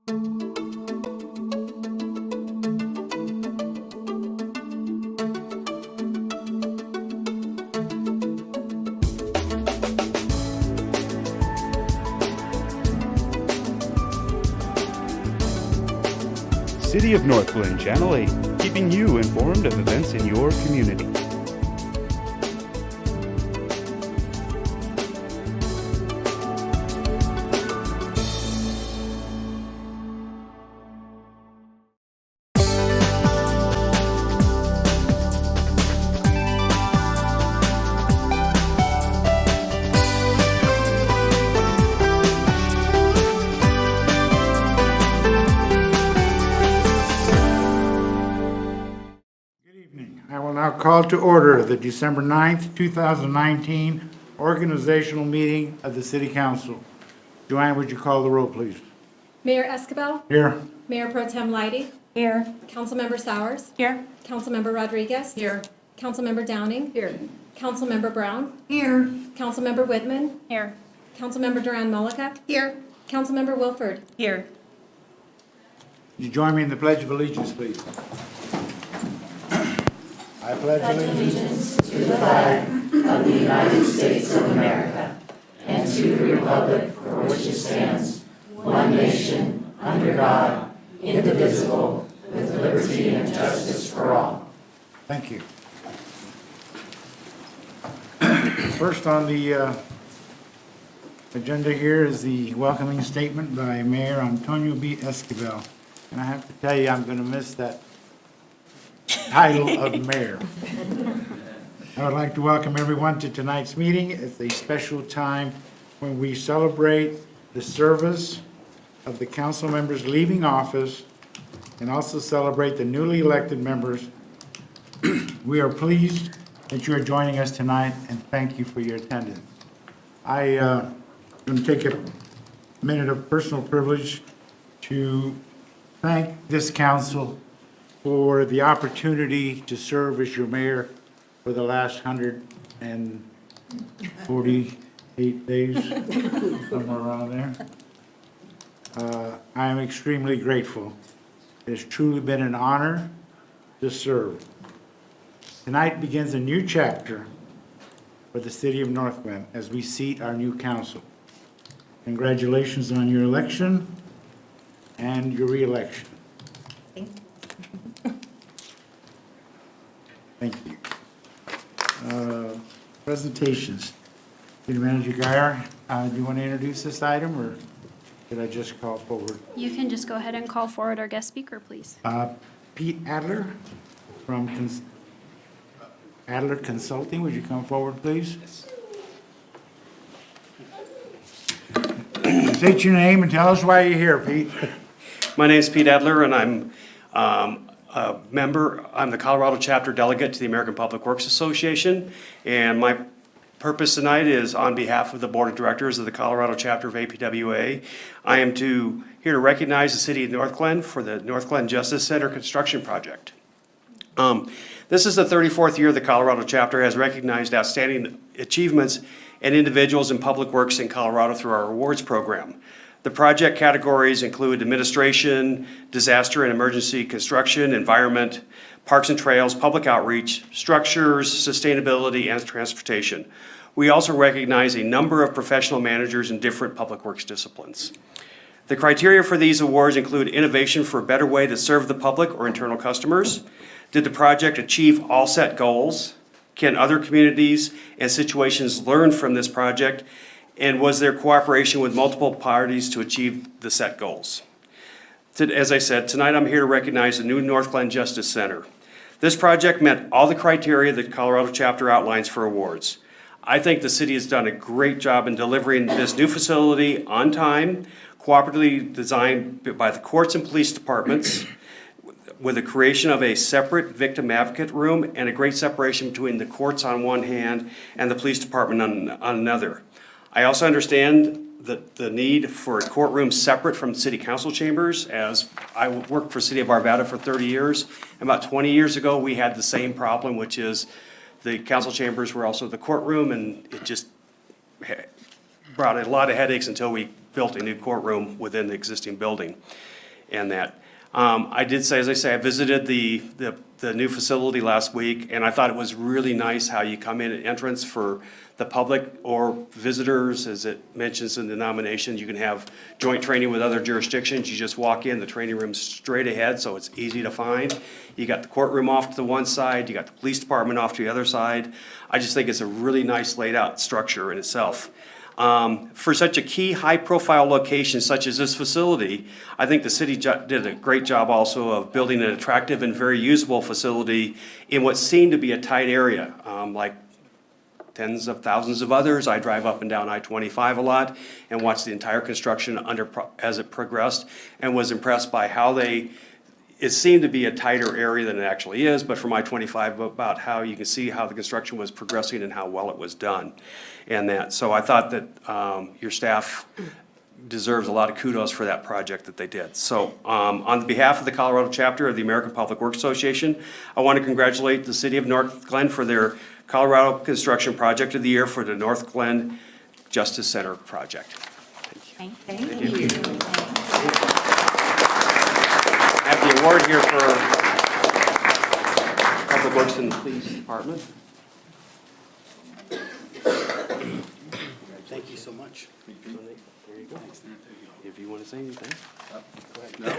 City of Northglenn, Channel 8, keeping you informed of events in your community. I will now call to order the December 9th, 2019 organizational meeting of the City Council. Joanne, would you call the roll, please? Mayor Escobar. Here. Mayor Pro Tem Leidy. Here. Councilmember Sowers. Here. Councilmember Rodriguez. Here. Councilmember Downing. Here. Councilmember Brown. Here. Councilmember Whitman. Here. Councilmember Duran-Mullica. Here. Councilmember Wilford. Here. Would you join me in the Pledge of Allegiance, please? I pledge allegiance to the flag of the United States of America and to the republic for which it stands, one nation, under God, indivisible, with liberty and justice for all. Thank you. First on the agenda here is the welcoming statement by Mayor Antonio B. Esquivel. And I have to tell you, I'm going to miss that title of mayor. I would like to welcome everyone to tonight's meeting. It's a special time when we celebrate the service of the council members leaving office and also celebrate the newly elected members. We are pleased that you are joining us tonight, and thank you for your attendance. I'm going to take a minute of personal privilege to thank this council for the opportunity to serve as your mayor for the last 148 days, somewhere around there. I am extremely grateful. It has truly been an honor to serve. Tonight begins a new chapter for the city of Northglenn as we seat our new council. Congratulations on your election and your re-election. Thank you. Presentations. City Manager Geyer, do you want to introduce this item, or should I just call forward? You can just go ahead and call forward our guest speaker, please. Pete Adler from Adler Consulting. Would you come forward, please? State your name and tell us why you're here, Pete. My name is Pete Adler, and I'm a member. I'm the Colorado chapter delegate to the American Public Works Association, and my purpose tonight is on behalf of the Board of Directors of the Colorado chapter of APWA. I am here to recognize the city of Northglenn for the Northglenn Justice Center construction project. This is the 34th year the Colorado chapter has recognized outstanding achievements and individuals in public works in Colorado through our awards program. The project categories include administration, disaster and emergency construction, environment, parks and trails, public outreach, structures, sustainability, and transportation. We also recognize a number of professional managers in different public works disciplines. The criteria for these awards include innovation for a better way to serve the public or internal customers. Did the project achieve all set goals? Can other communities and situations learn from this project? And was there cooperation with multiple parties to achieve the set goals? As I said, tonight I'm here to recognize the new Northglenn Justice Center. This project met all the criteria that Colorado chapter outlines for awards. I think the city has done a great job in delivering this new facility on time, cooperatively designed by the courts and police departments, with the creation of a separate victim advocate room and a great separation between the courts on one hand and the police department on another. I also understand the need for a courtroom separate from city council chambers, as I worked for City of Arvada for 30 years. About 20 years ago, we had the same problem, which is the council chambers were also the courtroom, and it just brought a lot of headaches until we built a new courtroom within the existing building and that. I did say, as I say, I visited the new facility last week, and I thought it was really nice how you come in at entrance for the public or visitors, as it mentions in the nomination. You can have joint training with other jurisdictions. You just walk in, the training room's straight ahead, so it's easy to find. You got the courtroom off to the one side, you got the police department off to the other side. I just think it's a really nice laid out structure in itself. For such a key, high-profile location such as this facility, I think the city did a great job also of building an attractive and very usable facility in what seemed to be a tight area. Like tens of thousands of others, I drive up and down I-25 a lot and watch the entire construction as it progressed, and was impressed by how it seemed to be a tighter area than it actually is, but from I-25 about how you can see how the construction was progressing and how well it was done. And that, so I thought that your staff deserves a lot of kudos for that project that they did. So on behalf of the Colorado chapter of the American Public Works Association, I want to congratulate the city of Northglenn for their Colorado Construction Project of the Year for the Northglenn Justice Center project. Thank you. Thank you. I have the award here for Public Works and the Police Department. Thank you so much. There you go. If you want to say anything. You don't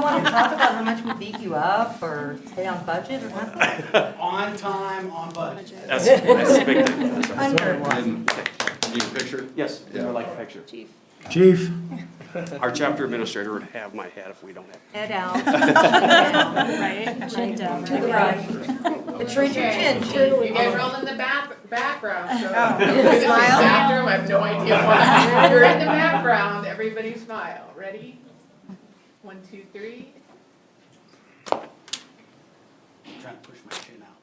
want to talk about how much we beat you up or stay on budget or nothing? On time, on budget. That's a big thing. Under. Need a picture? Yes, I would like a picture. Chief, Our chapter administrator would have my hat if we don't have. Head out. Head out. Right, chin down. To the right. Retreat your chin. You guys are all in the background, so. Oh. This is the Smile. bathroom, I have no idea why. You're in the background, everybody smile. Ready? 1, 2, 3. Trying to push my chin out.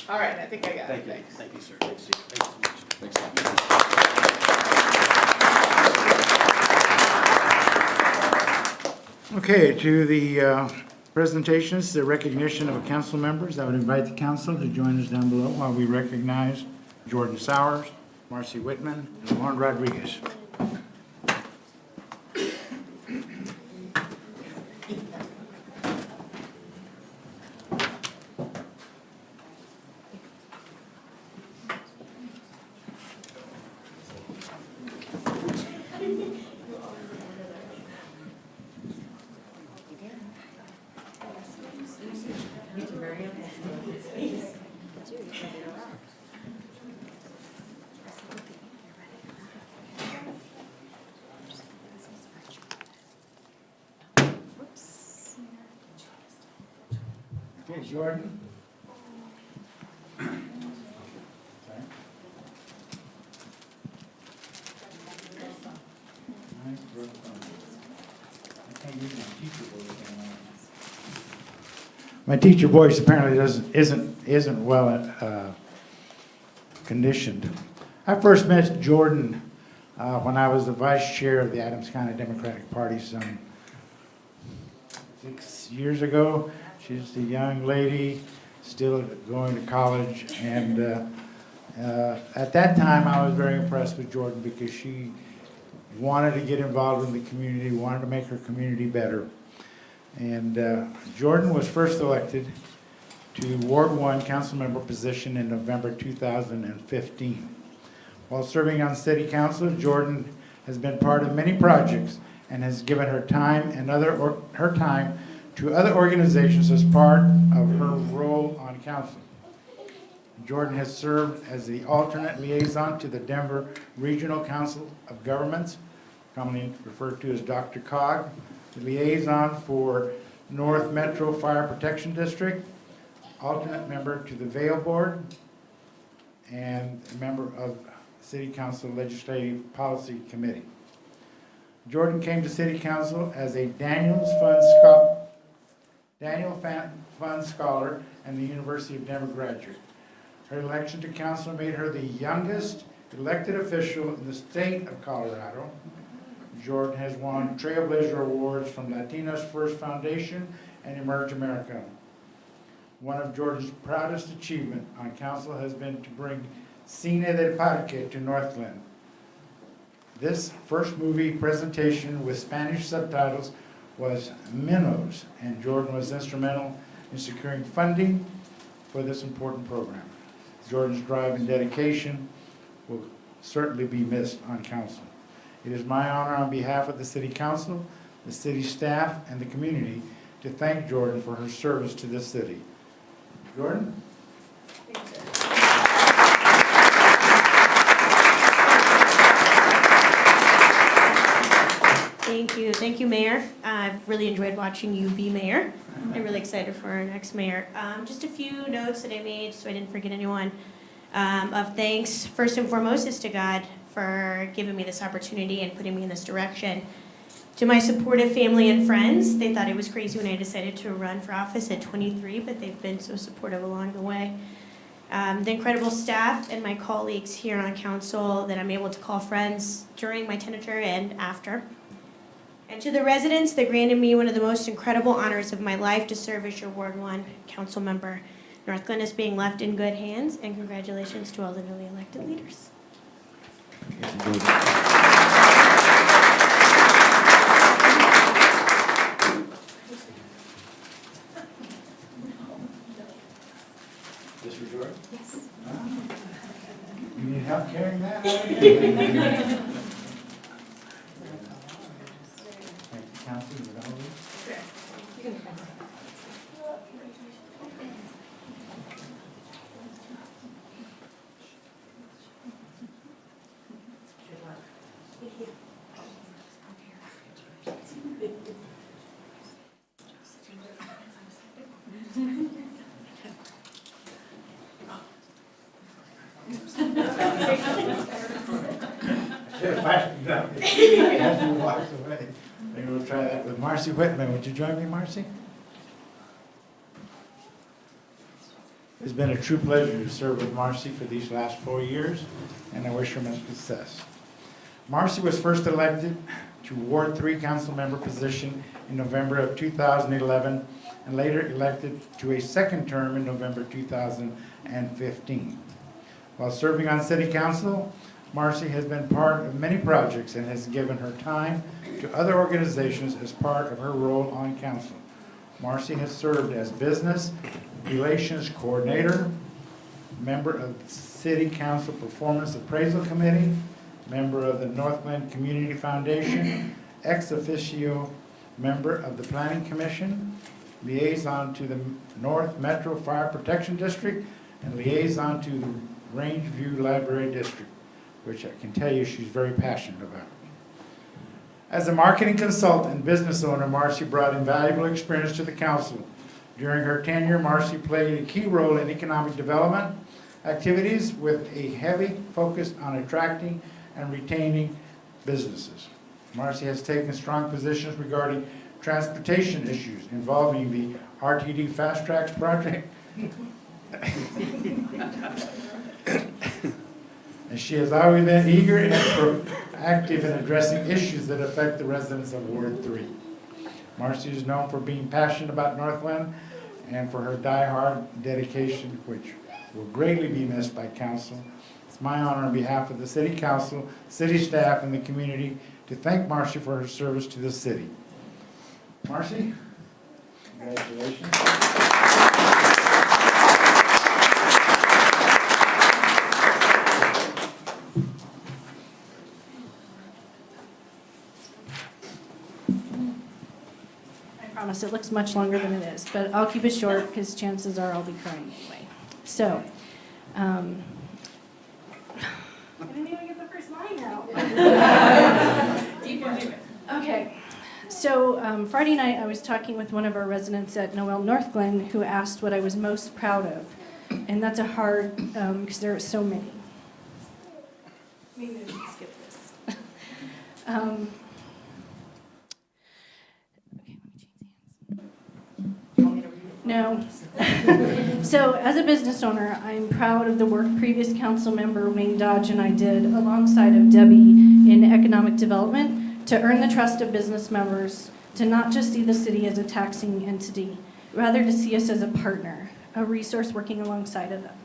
All right, I think I got it, Thank you. thanks. Thank you, sir. Thanks so much. Thanks a lot. okay, to the presentations, the recognition of council members. I would invite the council to join us down below while we recognize Jordan Sowers, Marcy Whitman, and Lauren Rodriguez. Okay, Jordan. My teacher voice apparently isn't well conditioned. I first met Jordan when I was the vice chair of the Adams County Democratic Party some 6 years ago. She's a young lady, still going to college, and at that time I was very impressed with Jordan because she wanted to get involved in the community, wanted to make her community better. And Jordan was first elected to Ward 1 council member position in November 2015. While serving on city council, Jordan has been part of many projects and has given her time and her time to other organizations as part of her role on council. Jordan has served as the alternate liaison to the Denver Regional Council of Governments, commonly referred to as Dr. COG, the liaison for North Metro Fire Protection District, alternate member to the Vail Board, and a member of City Council Legislative Policy Committee. Jordan came to City Council as a Daniel Fund Scholar and the University of Denver graduate. Her election to council made her the youngest elected official in the state of Colorado. Jordan has won Trailblazer Awards from Latinos First Foundation and Emerge America. One of Jordan's proudest achievements on council has been to bring Cine del Parque to Northglenn. This first movie presentation with Spanish subtitles was Minnows, and Jordan was instrumental in securing funding for this important program. Jordan's drive and dedication will certainly be missed on council. It is my honor on behalf of the City Council, the city staff, and the community to thank Jordan for her service to this city. Jordan? Thank you, Mayor. I've really enjoyed watching you be mayor. I'm really excited for our next mayor. Just a few notes that I made so I didn't forget anyone. Of thanks, first and foremost, is to God for giving me this opportunity and putting me in this direction. To my supportive family and friends, they thought it was crazy when I decided to run for office at 23, but they've been so supportive along the way. The incredible staff and my colleagues here on council that I'm able to call friends during my tenure and after. And to the residents that granted me one of the most incredible honors of my life to serve as your Ward 1 council member. Northglenn is being left in good hands, and congratulations to all the newly elected leaders. This for Jordan? Yes. You need help carrying that? Thank you, Council. Is that all of you? As you walked away. Maybe we'll try that with Marcy Whitman. Would you join me, Marcy? It's been a true pleasure to serve with Marcy for these last 4 years, and I wish her much success. Marcy was first elected to Ward 3 council member position in November of 2011, and later elected to a second term in November 2015. While serving on city council, Marcy has been part of many projects and has given her time to other organizations as part of her role on council. Marcy has served as business relations coordinator, member of the City Council Performance Appraisal Committee, member of the Northglenn Community Foundation, ex officio member of the Planning Commission, liaison to the North Metro Fire Protection District, and liaison to the Rangeview Library District, which I can tell you she's very passionate about. As a marketing consultant and business owner, Marcy brought invaluable experience to the council. During her tenure, Marcy played a key role in economic development activities with a heavy focus on attracting and retaining businesses. Marcy has taken strong positions regarding transportation issues involving the RTD Fast Tracks project. And she has always been eager and proactive in addressing issues that affect the residents of Ward 3. Marcy is known for being passionate about Northglenn and for her die-hard dedication, which will greatly be missed by council. It's my honor on behalf of the City Council, city staff, and the community to thank Marcy for her service to the city. Marcy, congratulations. I promise it looks much longer than it is, but I'll keep it short because chances are I'll be crying anyway. So, I didn't even get the first line out. Okay, so Friday night I was talking with one of our residents at Noel Northglenn who asked what I was most proud of, and that's a hard, because there are so many. Maybe I should skip this. No. So, as a business owner, I'm proud of the work previous council member Wayne Dodge and I did alongside of Debbie in economic development to earn the trust of business members to not just see the city as a taxing entity, rather to see us as a partner, a resource working alongside of them.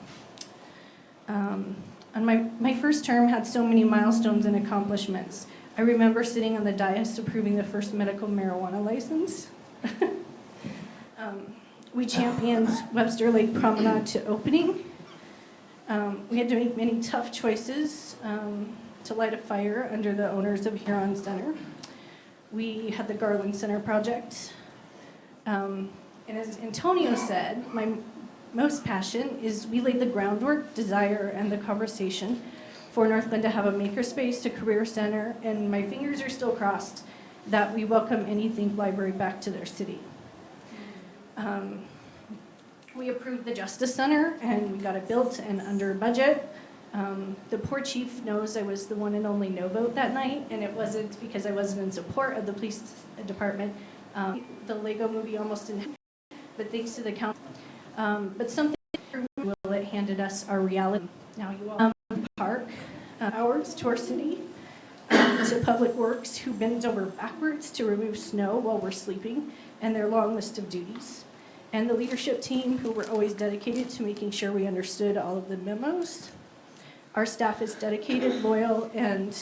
And my first term had so many milestones and accomplishments. I remember sitting on the dais approving the first medical marijuana license. We championed Webster Lake Promenade to opening. We had to make many tough choices to light a fire under the owners of Huron Center. We had the Garland Center project. And as Antonio said, my most passion is we laid the groundwork, desire, and the conversation for Northglenn to have a makerspace to career center, and my fingers are still crossed that we welcome any Think Library back to their city. We approved the Justice Center, and we got it built and under budget. The poor chief knows I was the one and only no vote that night, and it wasn't because I wasn't in support of the police department. The Lego movie almost didn't happen, but thanks to the council. But something that handed us our reality. Now you all park hours to our city, to Public Works, who bends over backwards to remove snow while we're sleeping, and their long list of duties. And the leadership team, who were always dedicated to making sure we understood all of the memos. Our staff is dedicated, loyal, and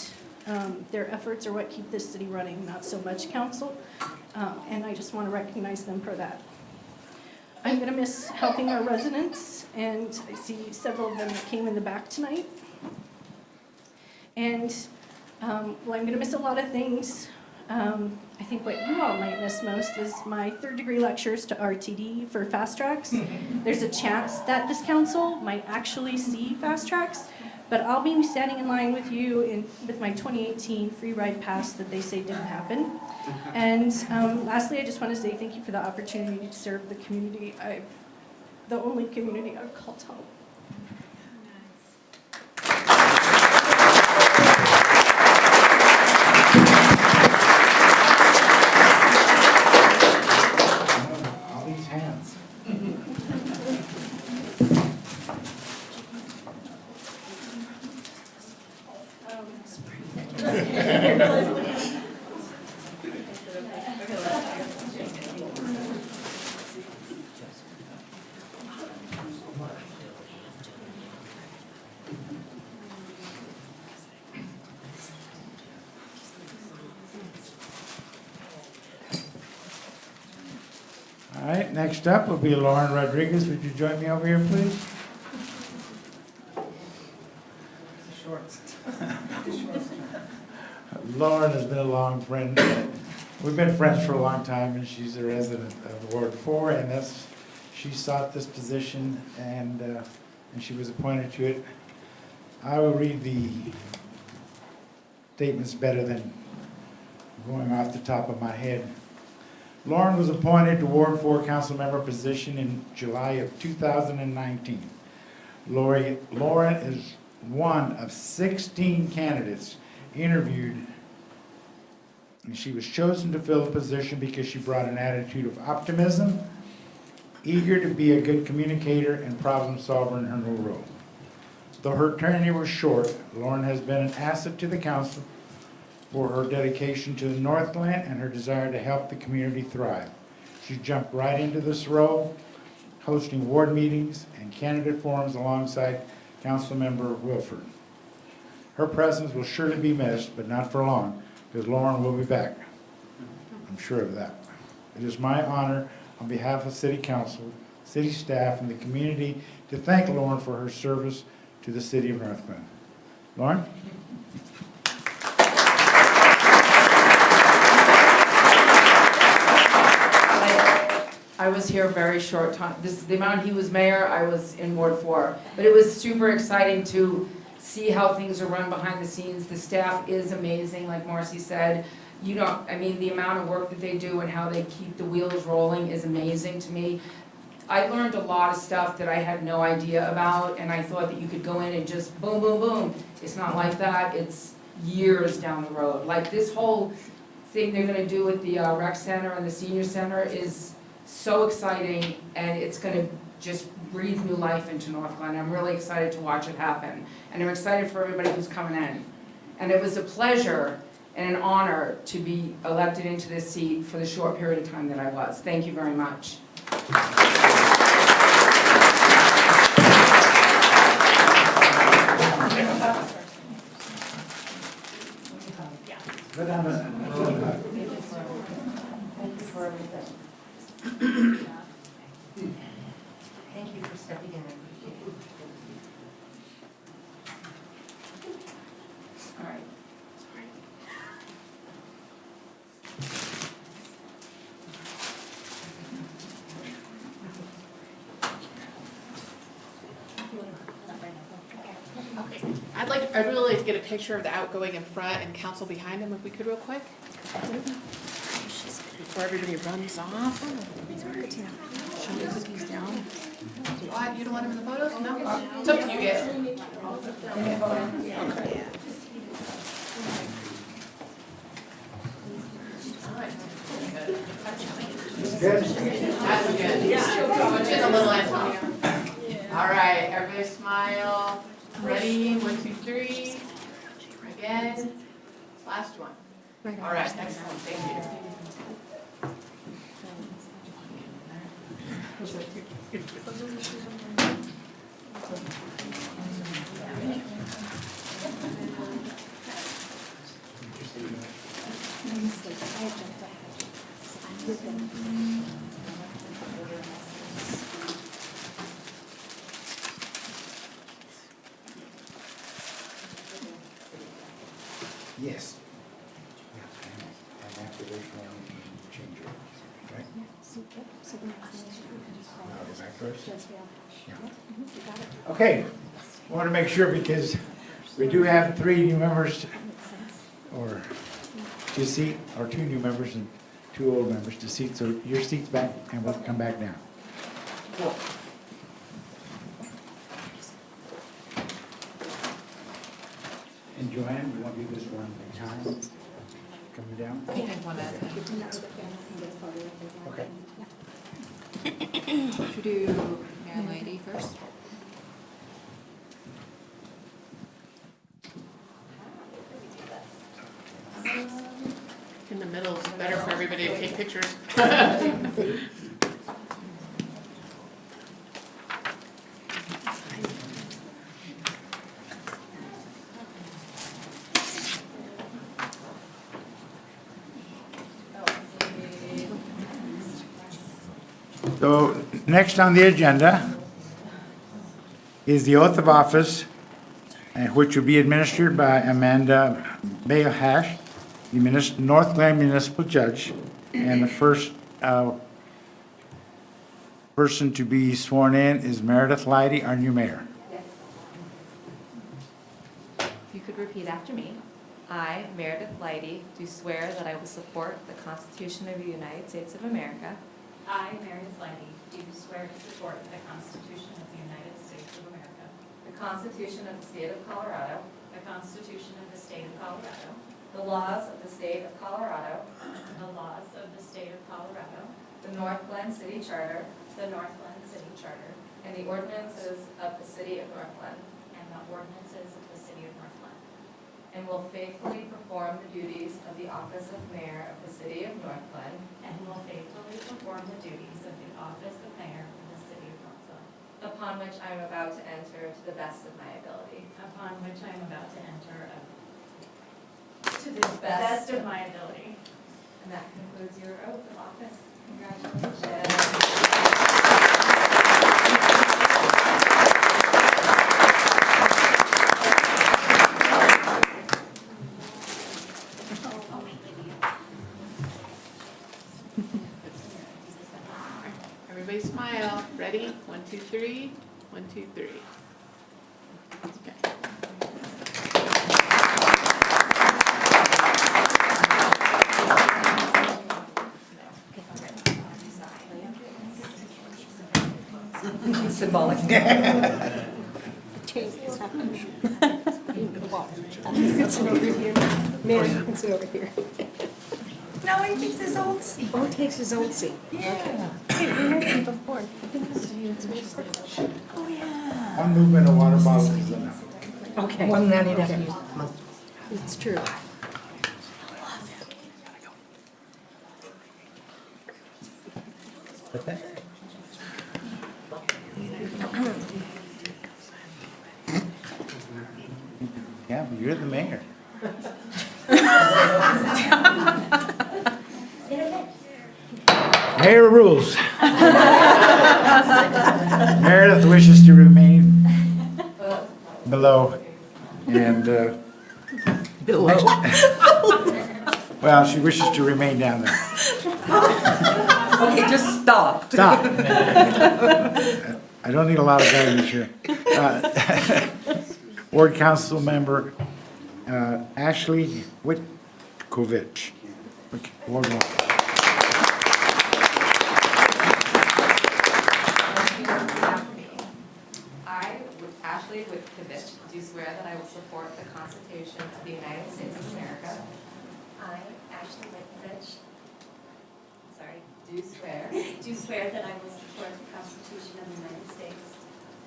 their efforts are what keep this city running, not so much council. And I just want to recognize them for that. I'm going to miss helping our residents, and I see several of them that came in the back tonight. And well, I'm going to miss a lot of things. I think what you all might miss most is my third-degree lectures to RTD for fast tracks. There's a chance that this council might actually see fast tracks, but I'll be standing in line with you with my 2018 free ride pass that they say didn't happen. And lastly, I just want to say thank you for the opportunity to serve the community. The only community I've called home. All these hands. All right, next up will be Lauren Rodriguez. Would you join me over here, please? Lauren has been a long friend. We've been friends for a long time, and she's a resident of Ward 4, and she sought this position, and she was appointed to it. I will read the statements better than going off the top of my head. Lauren was appointed to Ward 4 council member position in July of 2019. Lauren is one of 16 candidates interviewed, and she was chosen to fill the position because she brought an attitude of optimism, eager to be a good communicator and problem solver in her new role. Though her tenure was short, Lauren has been an asset to the council for her dedication to Northglenn and her desire to help the community thrive. She jumped right into this role, hosting ward meetings and candidate forums alongside Councilmember Wilford. Her presence will surely be missed, but not for long, because Lauren will be back. I'm sure of that. It is my honor, on behalf of City Council, city staff, and the community, to thank Lauren for her service to the city of Northglenn. Lauren? I was here a very short time. The amount he was mayor, I was in Ward 4. But it was super exciting to see how things are run behind the scenes. The staff is amazing, like Marcy said. The amount of work that they do and how they keep the wheels rolling is amazing to me. I learned a lot of stuff that I had no idea about, and I thought that you could go in and just boom, boom, boom. It's not like that. It's years down the road. Like this whole thing they're gonna do with the rec center and the senior center is so exciting, and it's gonna just breathe new life into Northglenn. I'm really excited to watch it happen, and I'm excited for everybody who's coming in. And it was a pleasure and an honor to be elected into this seat for the short period of time that I was. Thank you very much. Thank you for stepping in. I appreciate it. All right. I'd really like to get a picture of the outgoing in front and council behind him if we could real quick. Before everybody runs off. What, you don't want him in the photos? No? It's up to you guys. That's good. Put you in a little, Antonio. All right, everybody smile. Ready? 1, 2, 3. Again. Last one. All right, excellent. Thank you. Yes. And after this one, change it, right? Now go back first? Yeah. Okay, I want to make sure because we do have 3 new members, or to seat, or 2 new members and 2 old members to seat, so your seat's back and we'll come back down. And Joanne, you want to do this one at a time? Coming down? Okay. Should we do Mayor and Lady first? In the middle is better for everybody to take pictures. So next on the agenda is the oath of office, which will be administered by Amanda Bailhash, the Northglenn Municipal Judge, and the first person to be sworn in is Meredith Leidy, our new mayor. If you could repeat after me. I, Meredith Leidy, do swear that I will support the Constitution of the United States of America. I, Meredith Leidy, do swear to support the Constitution of the United States of America, The Constitution of the State of Colorado. the Constitution of the State of Colorado, The laws of the State of Colorado. the laws of the State of Colorado, The Northglenn City Charter. the Northglenn City Charter, And the ordinances of the City of Northglenn. and the ordinances of the City of Northglenn, And will faithfully perform the duties of the office of Mayor of the City of Northglenn. and will faithfully perform the duties of the office of Mayor of the City of Northglenn, Upon which I am about to enter to the best of my ability. upon which I am about to enter To the best of my ability. And that concludes your oath of office. Congratulations. Everybody smile. Ready? 1, 2, 3. 1, 2, 3. Okay. Symbolic. No, he takes his old seat. Oh, he takes his old seat. Yeah. Oh, yeah. One movement of water bottles is enough. Okay. More than that, he'd have to use. It's true. Yeah, but you're the mayor. Mayor rules. Meredith wishes to remain below. And, well, she wishes to remain down there. Okay, just stop. Stop. I don't need a lot of guidance here. Ward Council Member Ashley Witkovich. Ward 1. I, Ashley Witkovich, do swear that I will support the Constitution of the United States of America. I, Ashley Witkovich, Do swear that I will support the Constitution of the United States,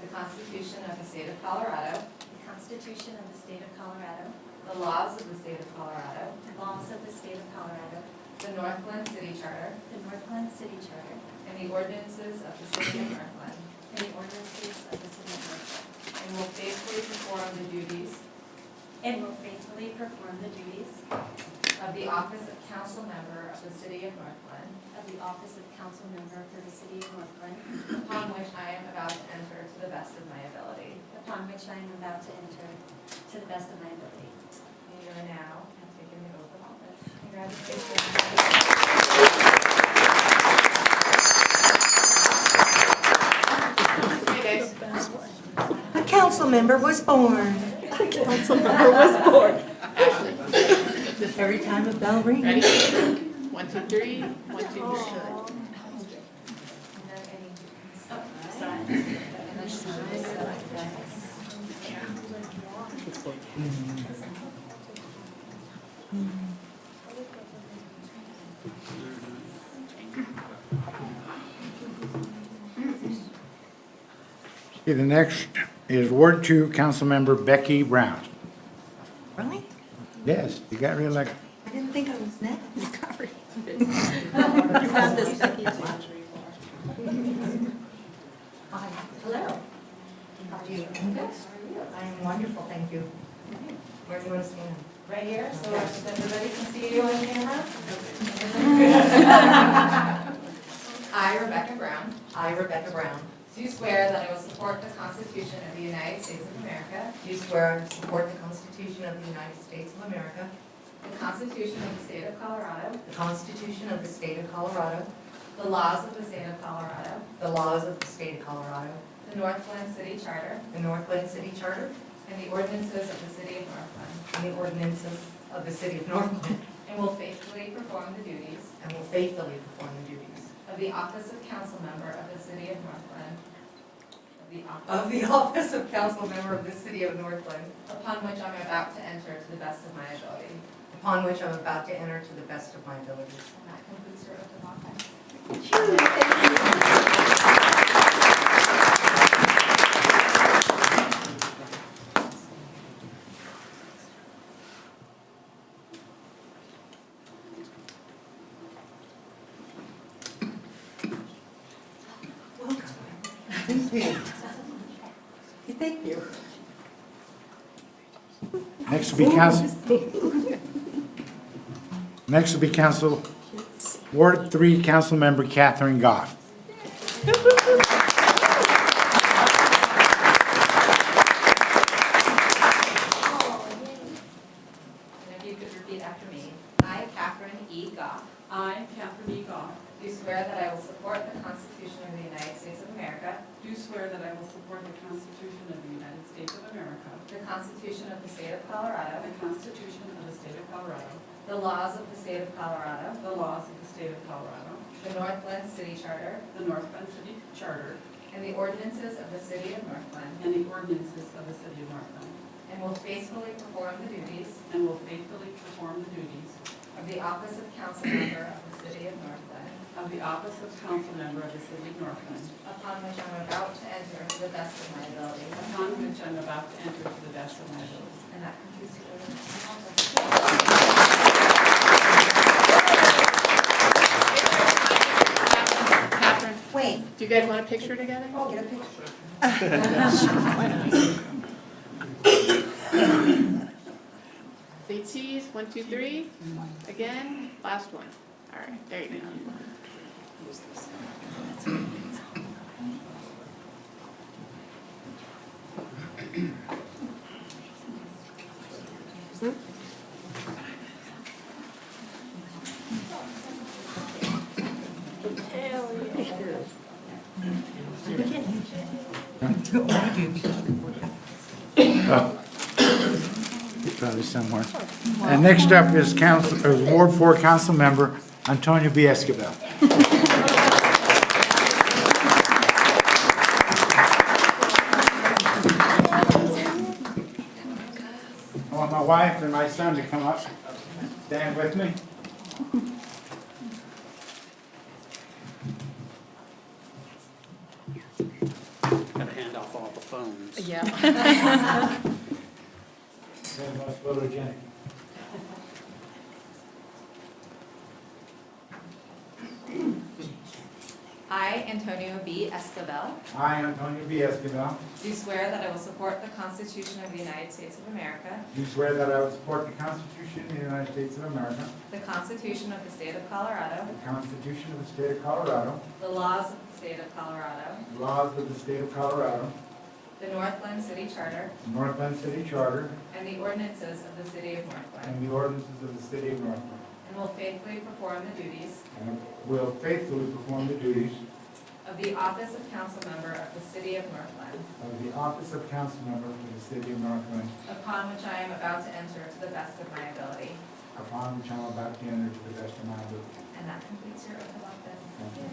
the Constitution of the State of Colorado, the Constitution of the State of Colorado, the laws of the State of Colorado, the laws of the State of Colorado, the Northglenn City Charter, the Northglenn City Charter, and the ordinances of the City of Northglenn, and the ordinances of the City of Northglenn, and will faithfully perform the duties and will faithfully perform the duties of the office of council member of the City of Northglenn, of the office of council member for the City of Northglenn, upon which I am about to enter to the best of my ability. upon which I am about to enter to the best of my ability. You are now taking the oath of office. Congratulations. Hey, guys. A council member was born. Every time a bell rings. Ready? 1, 2, 3. 1, 2, 3. Okay, the next is Ward 2 Councilmember Becky Brown. Really? Yes, you got reelected. I didn't think I was next. You got this, Becky. Hi. Hello. How are you? I am wonderful, thank you. Where do you want to stand? Right here, so everybody can see you on camera. I, Rebecca Brown, I, Rebecca Brown, do swear that I will support the Constitution of the United States of America, do swear to support the Constitution of the United States of America, the Constitution of the State of Colorado, the Constitution of the State of Colorado, the laws of the State of Colorado, the laws of the State of Colorado, the Northglenn City Charter, the Northglenn City Charter, and the ordinances of the City of Northglenn, and the ordinances of the City of Northglenn, and will faithfully perform the duties and will faithfully perform the duties of the office of council member of the City of Northglenn, of the office of council member of the City of Northglenn, upon which I'm about to enter to the best of my ability. upon which I'm about to enter to the best of my abilities. And that concludes your oath of office. Welcome. Thank you. Thank you. Next will be Ward 3 Councilmember Catherine Goff. And if you could repeat after me. I, Catherine E. Goff, I, Catherine E. Goff, do swear that I will support the Constitution of the United States of America, do swear that I will support the Constitution of the United States of America, the Constitution of the State of Colorado, the Constitution of the State of Colorado, the laws of the State of Colorado, the laws of the State of Colorado, the Northglenn City Charter, the Northglenn City Charter, and the ordinances of the City of Northglenn, and the ordinances of the City of Northglenn, and will faithfully perform the duties and will faithfully perform the duties of the office of council member of the City of Northglenn, of the office of council member of the City of Northglenn, upon which I'm about to enter to the best of my ability. upon which I'm about to enter to the best of my ability. And that concludes your oath of office. Catherine, Wait. do you guys want a picture together? Oh, get a picture. Say cheese, 1, 2, 3. Again, last one. All right, there you go. Probably somewhere. And next up is Ward 4 Council Member Antonio B. Escobar. I want my wife and my son to come up, stand with me. Gotta hand off all the phones. Yeah. Very much photogenic. I, Antonio B. Escobar, I, Antonio B. Escobar, do swear that I will support the Constitution of the United States of America, do swear that I will support the Constitution of the United States of America, the Constitution of the State of Colorado, the Constitution of the State of Colorado, the laws of the State of Colorado, the laws of the State of Colorado, the Northglenn City Charter, the Northglenn City Charter, and the ordinances of the City of Northglenn, and the ordinances of the City of Northglenn, and will faithfully perform the duties and will faithfully perform the duties of the office of council member of the City of Northglenn, of the office of council member for the City of Northglenn, upon which I am about to enter to the best of my ability. upon which I am about to enter to the best of my ability. And that completes your oath of office. Thank you.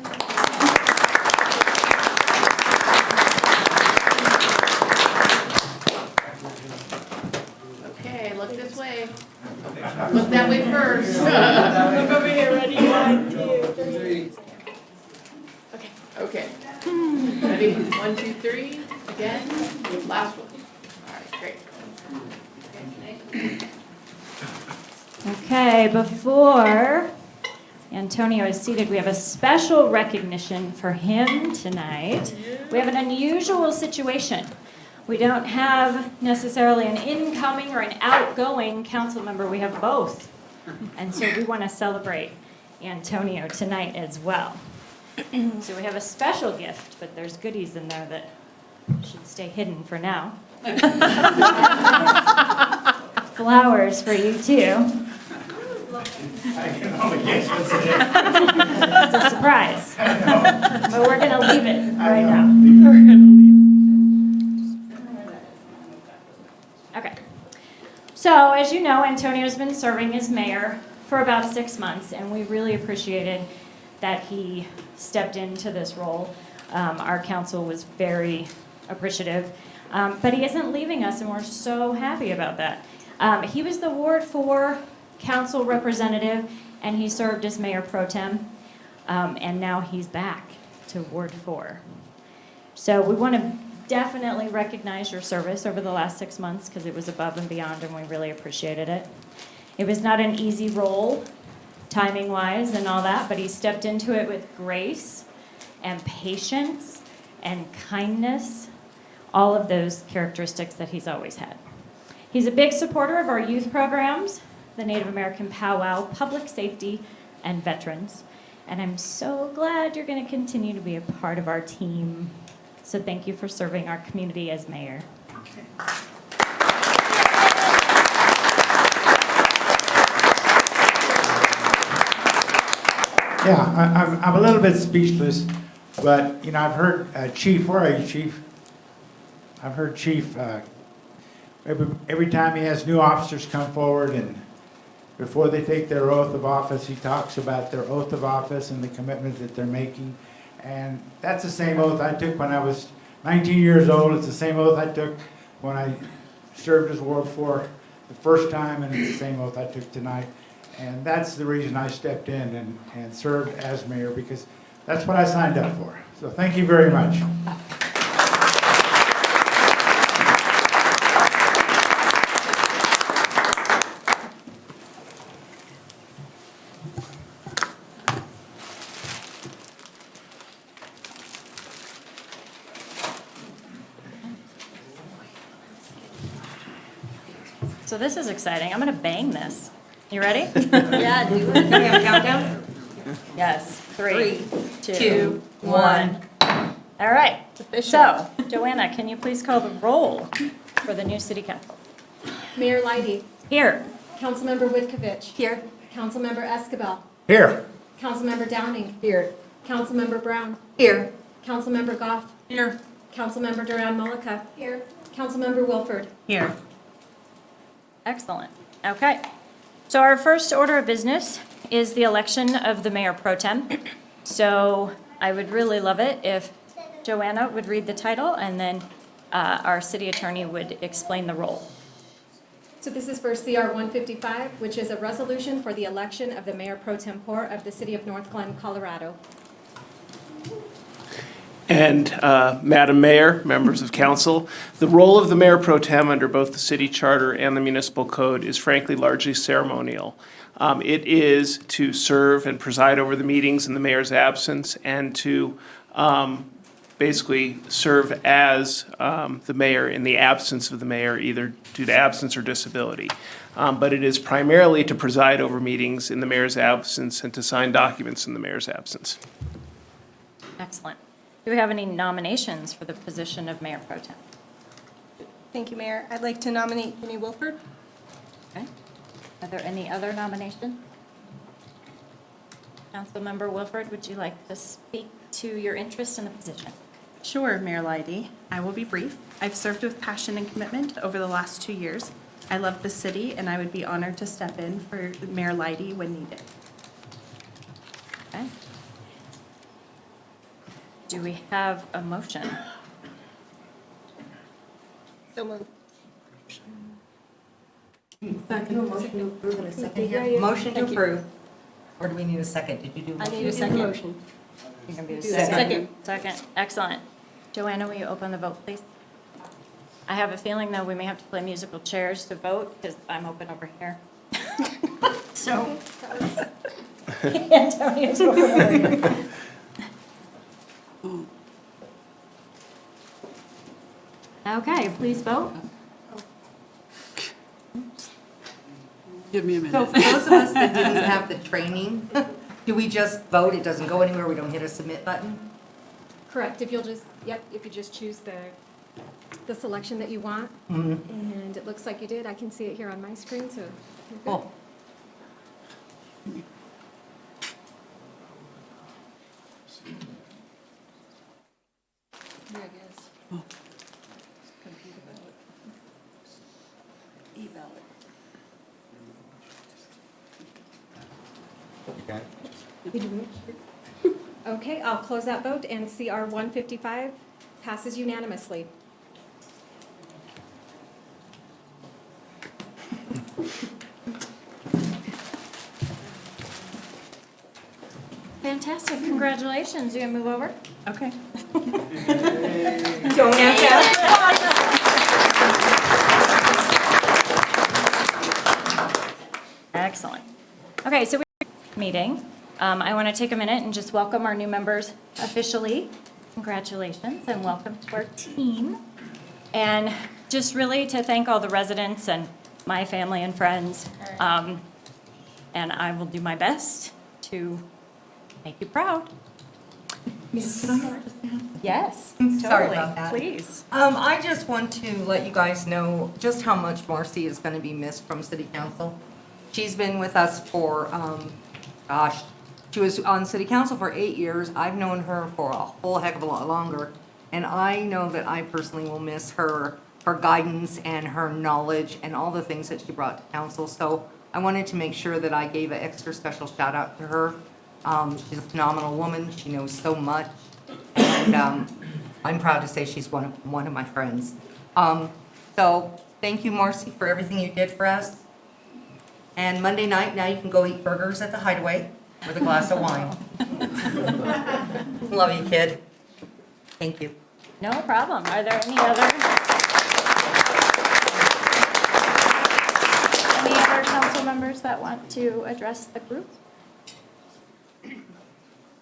Okay, look this way. Look that way first. Look over here, ready? 1, 2, 3. Okay. Ready? 1, 2, 3. Again. Last one. All right, great. Okay, before Antonio is seated, we have a special recognition for him tonight. We have an unusual situation. We don't have necessarily an incoming or an outgoing council member, we have both. And so we want to celebrate Antonio tonight as well. So we have a special gift, but there's goodies in there that should stay hidden for now. Flowers for you too. I can only guess what's in it. It's a surprise. But we're going to leave it right now. Okay. So, as you know, Antonio's been serving as mayor for about 6 months, and we really appreciated that he stepped into this role. Our council was very appreciative. But he isn't leaving us, and we're so happy about that. He was the Ward 4 council representative, and he served as mayor pro tem, and now he's back to Ward 4. So we want to definitely recognize your service over the last 6 months because it was above and beyond, and we really appreciated it. It was not an easy role, timing-wise and all that, but he stepped into it with grace and patience and kindness, all of those characteristics that he's always had. He's a big supporter of our youth programs, the Native American Powwow, public safety, and veterans. And I'm so glad you're going to continue to be a part of our team. So thank you for serving our community as mayor. Yeah, I'm a little bit speechless, but, you know, I've heard Chief, where are you, Chief? I've heard Chief, every time he has new officers come forward and before they take their oath of office, he talks about their oath of office and the commitments that they're making. And that's the same oath I took when I was 19 years old. It's the same oath I took when I served as Ward 4 the first time, and it's the same oath I took tonight. And that's the reason I stepped in and served as mayor, because that's what I signed up for. So thank you very much. So this is exciting. I'm going to bang this. You ready? Yeah, do it. Do we have a countdown? Yes. 3, 2, 2, 1. All right. So, Joanna, can you please call the roll for the new city council? Mayor Lighty, Here. Councilmember Whitkovich, Here. Councilmember Escabel, Here. Councilmember Downing, Here. Councilmember Brown, Here. Councilmember Goff, Here. Councilmember Duran Mullica. Here. Councilmember Wilford. Here. Excellent. Okay. So our first order of business is the election of the mayor pro tem. So I would really love it if Joanna would read the title and then our city attorney would explain the role. So this is for CR 155, which is a resolution for the election of the mayor pro tempore of the city of Northglenn, Colorado. And Madam Mayor, members of council, the role of the mayor pro tem under both the city charter and the municipal code is frankly largely ceremonial. It is to serve and preside over the meetings in the mayor's absence and to basically serve as the mayor in the absence of the mayor, either due to absence or disability. But it is primarily to preside over meetings in the mayor's absence and to sign documents in the mayor's absence. Excellent. Do we have any nominations for the position of mayor pro tem? Thank you, Mayor. I'd like to nominate Jenny Wilford. Okay. Are there any other nominations? Councilmember Wilford, would you like to speak to your interest in the position? Sure, Mayor Lighty. I will be brief. I've served with passion and commitment over the last 2 years. I love the city, and I would be honored to step in for Mayor Lighty when needed. Okay. Do we have a motion? So moved. Motion to approve and a second here. Motion to approve. Or do we need a second? Did you do? I need a second motion. You're gonna be a Second. Second. Excellent. Joanna, will you open the vote, please? I have a feeling, though, we may have to play musical chairs to vote because I'm open over here. So. Antonio's over here. Okay, please vote. Give me a minute. So for those of us that didn't have the training, do we just vote? It doesn't go anywhere? We don't hit a submit button? Correct, if you'll just, if you just choose the selection that you want. And it looks like you did, I can see it here on my screen, so you're good. Cool. Here it is. Computer ballot. E-ballot. Okay, I'll close that vote, and CR 155 passes unanimously. Fantastic, congratulations. You gonna move over? Okay. Don't have Excellent. Okay, so we're meeting. I want to take a minute and just welcome our new members officially. Congratulations and welcome to our team. And just really to thank all the residents and my family and friends. And I will do my best to make you proud. Yes, Sorry totally. about that. Please. I just want to let you guys know just how much Marcy is going to be missed from City Council. She's been with us for, she was on City Council for 8 years. I've known her for a whole heck of a lot longer. And I know that I personally will miss her guidance and her knowledge and all the things that she brought to council. So I wanted to make sure that I gave an extra special shout out to her. She's a phenomenal woman. She knows so much. And I'm proud to say she's one of my friends. So thank you, Marcy, for everything you did for us. And Monday night, now you can go eat burgers at the Hideaway with a glass of wine. Love you, kid. Thank you. No problem. Are there any other council members that want to address the group?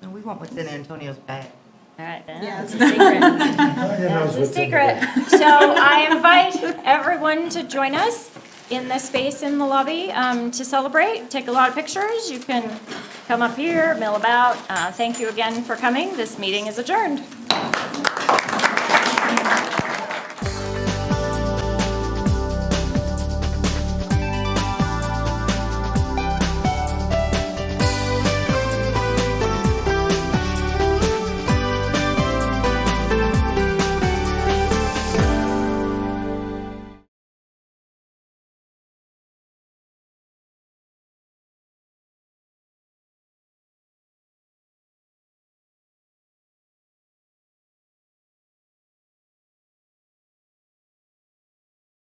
No, we want what's in Antonio's bag. All right, then. Yeah. That's a secret. That's a secret. So I invite everyone to join us in the space in the lobby to celebrate. Take a lot of pictures. You can come up here, mill about. Thank you again for coming. This meeting is adjourned.